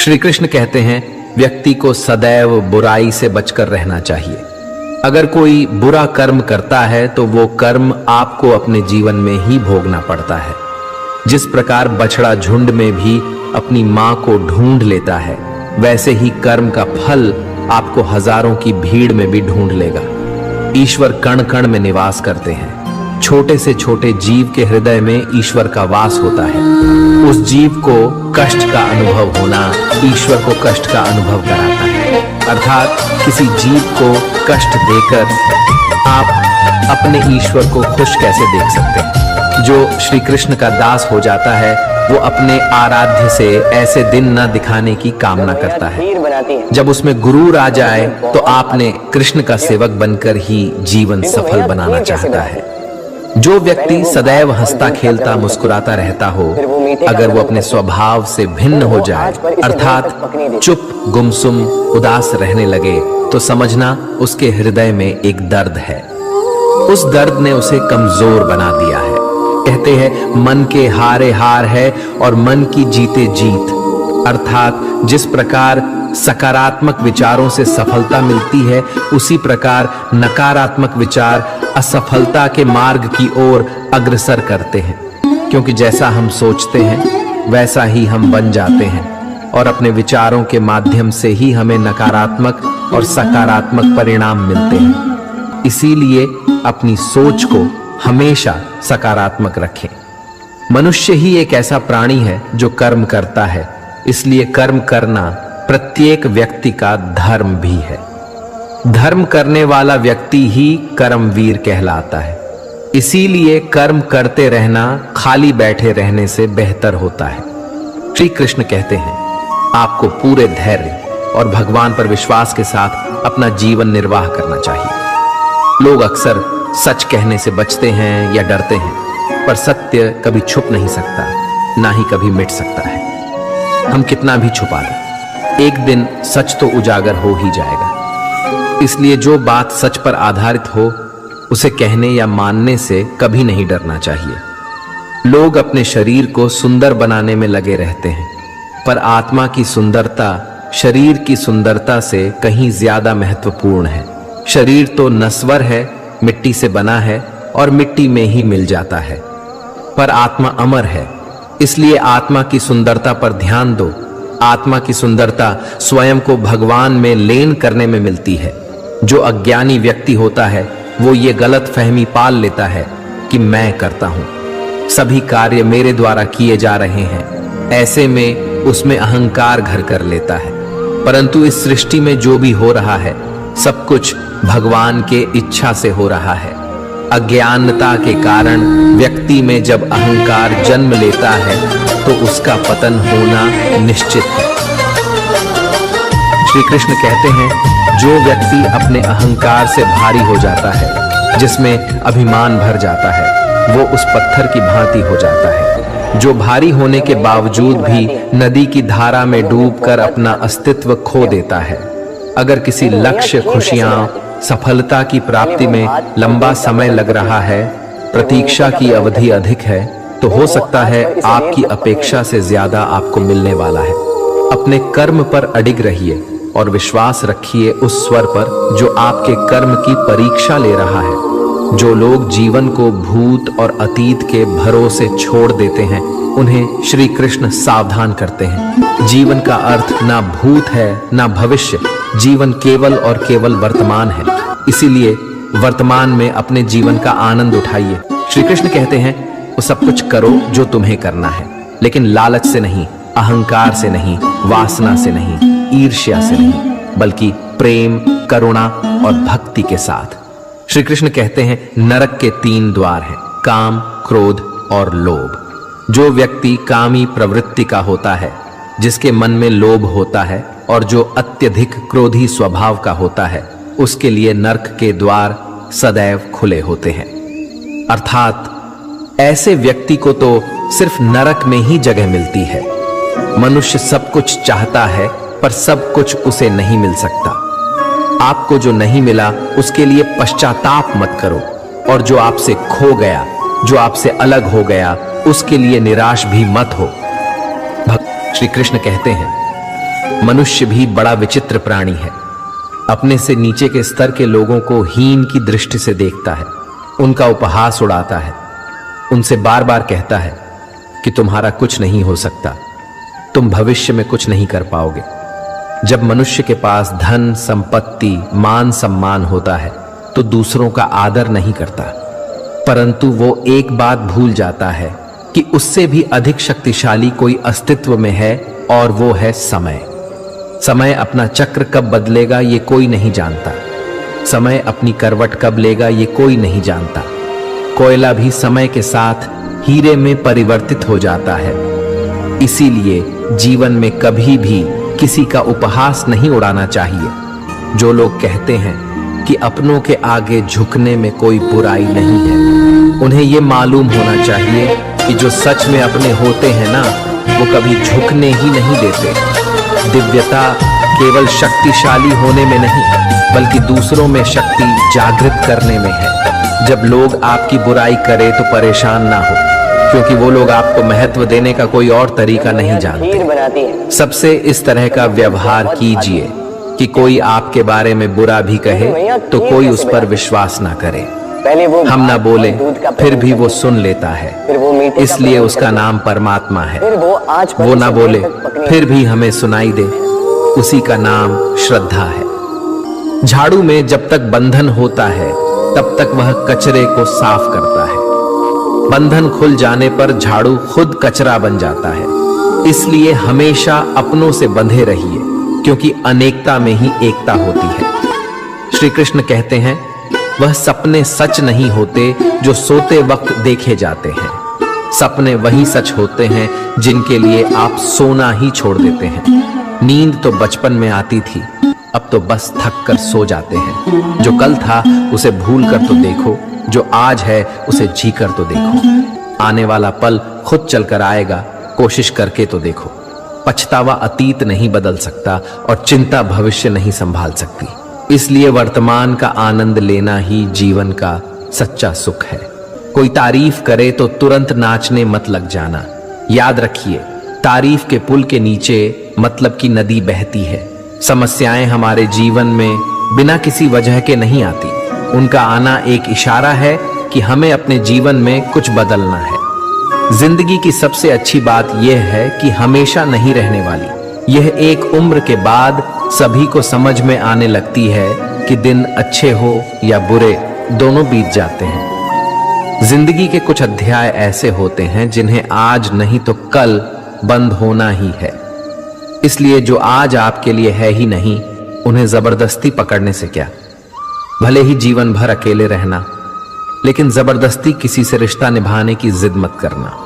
श्री कृष्ण कहते हैं, व्यक्ति को सदैव बुराई से बचकर रहना चाहिए। अगर कोई बुरा कर्म करता है तो वो कर्म आपको अपने जीवन में ही भोगना पड़ता है। जिस प्रकार बछड़ा झुंड में भी अपनी मां को ढूंढ लेता है, वैसे ही कर्म का फल आपको हजारों की भीड़ में भी ढूंढ लेगा। ईश्वर कण कण में निवास करते हैं। छोटे से छोटे जीव के हृदय में ईश्वर का वास होता है। उस जीव को कष्ट का अनुभव होना ईश्वर को कष्ट का अनुभव कराता है। अर्थात किसी जीव को कष्ट देकर आप अपने ईश्वर को खुश कैसे देख सकते हैं। जो श्री कृष्ण का दास हो जाता है वो अपने आराध्य से ऐसे दिन न दिखाने की कामना करता है। जब उसमें गुरूर आ जाए तो आपने कृष्ण का सेवक बनकर ही जीवन सफल बनाना चाहता है। जो व्यक्ति सदैव हंसता खेलता मुस्कुराता रहता हो, अगर वो अपने स्वभाव से भिन्न हो जाए, अर्थात चुप गुमसुम उदास रहने लगे, तो समझना उसके हृदय में एक दर्द है। उस दर्द ने उसे कमजोर बना दिया है। कहते हैं मन के हारे हार है और मन की जीते जीत। अर्थात जिस प्रकार सकारात्मक विचारों से सफलता मिलती है, उसी प्रकार नकारात्मक विचार असफलता के मार्ग की ओर अग्रसर करते हैं। क्योंकि जैसा हम सोचते हैं वैसा ही हम बन जाते हैं और अपने विचारों के माध्यम से ही हमें नकारात्मक और सकारात्मक परिणाम मिलते हैं। इसीलिए अपनी सोच को हमेशा सकारात्मक रखें। मनुष्य ही एक ऐसा प्राणी है जो कर्म करता है, इसलिए कर्म करना प्रत्येक व्यक्ति का धर्म भी है। धर्म करने वाला व्यक्ति ही कर्मवीर कहलाता है। इसीलिए कर्म करते रहना खाली बैठे रहने से बेहतर होता है। श्री कृष्ण कहते हैं, आपको पूरे धैर्य और भगवान पर विश्वास के साथ अपना जीवन निर्वाह करना चाहिए। लोग अक्सर सच कहने से बचते हैं या डरते हैं, पर सत्य कभी छुप नहीं सकता, ना ही कभी मिट सकता है। हम कितना भी छुपा लें, एक दिन सच तो उजागर हो ही जाएगा। इसलिए जो बात सच पर आधारित हो, उसे कहने या मानने से कभी नहीं डरना चाहिए। लोग अपने शरीर को सुंदर बनाने में लगे रहते हैं, पर आत्मा की सुंदरता शरीर की सुंदरता से कहीं ज्यादा महत्वपूर्ण है। शरीर तो नश्वर है, मिट्टी से बना है और मिट्टी में ही मिल जाता है, पर आत्मा अमर है। इसलिए आत्मा की सुंदरता पर ध्यान दो। आत्मा की सुंदरता स्वयं को भगवान में लीन करने में मिलती है। जो अज्ञानी व्यक्ति होता है वो ये गलत फहमी पाल लेता है कि मैं करता हूं, सभी कार्य मेरे द्वारा किए जा रहे हैं। ऐसे में उसमें अहंकार घर कर लेता है। परंतु इस सृष्टि में जो भी हो रहा है सब कुछ भगवान के इच्छा से हो रहा है। अज्ञानता के कारण व्यक्ति में जब अहंकार जन्म लेता है तो उसका पतन होना निश्चित है। श्री कृष्ण कहते हैं, जो व्यक्ति अपने अहंकार से भारी हो जाता है, जिसमें अभिमान भर जाता है, वो उस पत्थर की भांति हो जाता है, जो भारी होने के बावजूद भी नदी की धारा में डूबकर अपना अस्तित्व खो देता है। अगर किसी लक्ष्य, खुशियां, सफलता की प्राप्ति में लंबा समय लग रहा है, प्रतीक्षा की अवधि अधिक है, तो हो सकता है आपकी अपेक्षा से ज्यादा आपको मिलने वाला है। अपने कर्म पर अडिग रहिए और विश्वास रखिए उस स्वर पर जो आपके कर्म की परीक्षा ले रहा है। जो लोग जीवन को भूत और अतीत के भरोसे छोड़ देते हैं, उन्हें श्री कृष्ण सावधान करते हैं। जीवन का अर्थ ना भूत है ना भविष्य, जीवन केवल और केवल वर्तमान है। इसीलिए वर्तमान में अपने जीवन का आनंद उठाइए। श्री कृष्ण कहते हैं, वो सब कुछ करो जो तुम्हें करना है, लेकिन लालच से नहीं, अहंकार से नहीं, वासना से नहीं, ईर्ष्या से नहीं, बल्कि प्रेम, करुणा और भक्ति के साथ। श्री कृष्ण कहते हैं, नरक के 3 द्वार हैं, काम, क्रोध और लोभ। जो व्यक्ति कामी प्रवृत्ति का होता है, जिसके मन में लोभ होता है, और जो अत्यधिक क्रोधी स्वभाव का होता है, उसके लिए नरक के द्वार सदैव खुले होते हैं। अर्थात ऐसे व्यक्ति को तो सिर्फ नरक में ही जगह मिलती है। मनुष्य सब कुछ चाहता है, पर सब कुछ उसे नहीं मिल सकता। आपको जो नहीं मिला उसके लिए पश्चाताप मत करो, और जो आपसे खो गया, जो आपसे अलग हो गया, उसके लिए निराश भी मत हो। भक्त श्री कृष्ण कहते हैं, मनुष्य भी बड़ा विचित्र प्राणी है। अपने से नीचे के स्तर के लोगों को हीन की दृष्टि से देखता है, उनका उपहास उड़ाता है, उनसे बार बार कहता है कि तुम्हारा कुछ नहीं हो सकता, तुम भविष्य में कुछ नहीं कर पाओगे। जब मनुष्य के पास धन, संपत्ति, मान सम्मान होता है तो दूसरों का आदर नहीं करता, परंतु वो एक बात भूल जाता है कि उससे भी अधिक शक्तिशाली कोई अस्तित्व में है, और वो है समय। समय अपना चक्र कब बदलेगा ये कोई नहीं जानता। समय अपनी करवट कब लेगा ये कोई नहीं जानता। कोयला भी समय के साथ हीरे में परिवर्तित हो जाता है। इसीलिए जीवन में कभी भी किसी का उपहास नहीं उड़ाना चाहिए। जो लोग कहते हैं कि अपनों के आगे झुकने में कोई बुराई नहीं है, उन्हें ये मालूम होना चाहिए कि जो सच में अपने होते हैं ना, वो कभी झुकने ही नहीं देते। दिव्यता केवल शक्तिशाली होने में नहीं, बल्कि दूसरों में शक्ति जागृत करने में है। जब लोग आपकी बुराई करें तो परेशान ना हो, क्योंकि वो लोग आपको महत्व देने का कोई और तरीका नहीं जानते। सबसे इस तरह का व्यवहार कीजिए कि कोई आपके बारे में बुरा भी कहे तो कोई उस पर विश्वास ना करे। हम ना बोले फिर भी वो सुन लेता है, इसलिए उसका नाम परमात्मा है। वो ना बोले फिर भी हमें सुनाई दे, उसी का नाम श्रद्धा है। झाड़ू में जब तक बंधन होता है तब तक वह कचरे को साफ करता है। बंधन खुल जाने पर झाड़ू खुद कचरा बन जाता है। इसलिए हमेशा अपनों से बंधे रहिए, क्योंकि अनेकता में ही एकता होती है। श्री कृष्ण कहते हैं, वह सपने सच नहीं होते जो सोते वक्त देखे जाते हैं। सपने वही सच होते हैं जिनके लिए आप सोना ही छोड़ देते हैं। नींद तो बचपन में आती थी, अब तो बस थक कर सो जाते हैं। जो कल था उसे भूल कर तो देखो, जो आज है उसे जी कर तो देखो। आने वाला पल खुद चलकर आएगा, कोशिश करके तो देखो। पछतावा अतीत नहीं बदल सकता और चिंता भविष्य नहीं संभाल सकती। इसलिए वर्तमान का आनंद लेना ही जीवन का सच्चा सुख है। कोई तारीफ करे तो तुरंत नाचने मत लग जाना। याद रखिए, तारीफ के पुल के नीचे मतलब की नदी बहती है। समस्याएं हमारे जीवन में बिना किसी वजह के नहीं आती। उनका आना एक इशारा है कि हमें अपने जीवन में कुछ बदलना है। जिंदगी की सबसे अच्छी बात यह है कि हमेशा नहीं रहने वाली। यह एक उम्र के बाद सभी को समझ में आने लगती है कि दिन अच्छे हो या बुरे, दोनों बीत जाते हैं। जिंदगी के कुछ अध्याय ऐसे होते हैं जिन्हें आज नहीं तो कल बंद होना ही है। इसलिए जो आज आपके लिए है ही नहीं, उन्हें जबरदस्ती पकड़ने से क्या। भले ही जीवन भर अकेले रहना, लेकिन जबरदस्ती किसी से रिश्ता निभाने की जिद मत करना।